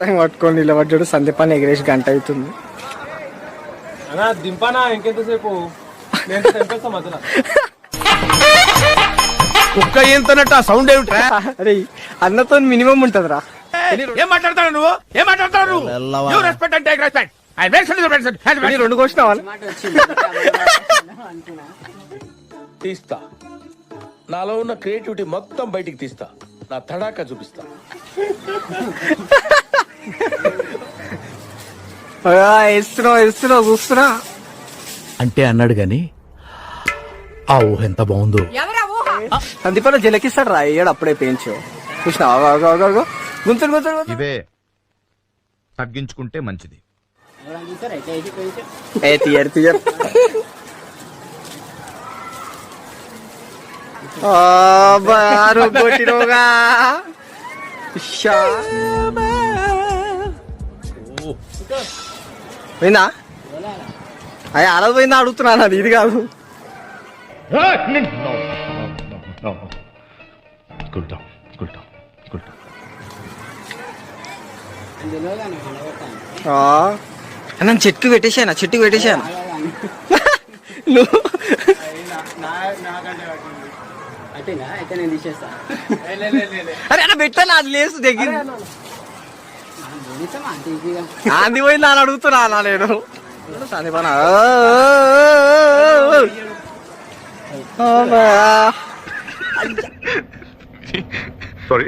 పట్టుకొని నిలబడ్డాడు. సందీపాన్ని ఎగిరేసి గంట అవుతుంది. దింపానా ఇంకెంతసేపు కుక్క ఏంతనట్టు ఆ సౌండ్ ఏమిట్రా? అరే అన్నతో మినిమం ఉంటదిరా. ఏం మాట్లాడతాడు నువ్వు? ఏం మాట్లాడతాడు నువ్వు? రెస్పెక్ట్ అంటే రెస్పెక్ట్. రెండు కోసినావా? తీస్తా. నాలో ఉన్న క్రియేటివిటీ మొత్తం బయటికి తీస్తా. నా తడాకా చూపిస్తా. ఇస్తున్నావు చూస్తున్నా అంటే అన్నాడు గాని ఆ ఊహ ఎంత బాగుందో. సందీపాన్ని జలకిస్తాడు రా. అయ్యాడు అప్పుడే పెంచు చూసినావు. గుంతులు ఇవే తగ్గించుకుంటే మంచిది. తీయరు కొట్టినవుగా. పోయిందా? అయ్యా అలా పోయిందా అడుగుతున్నా. ఇది కాదు. నన్ను చెట్టుకు పెట్టేశాను. నువ్వు అరే అన్న పెట్టాను. అది లేదు దగ్గర ఆంది పోయింది అని అడుగుతున్నా నేను. సందీపాన సారీ.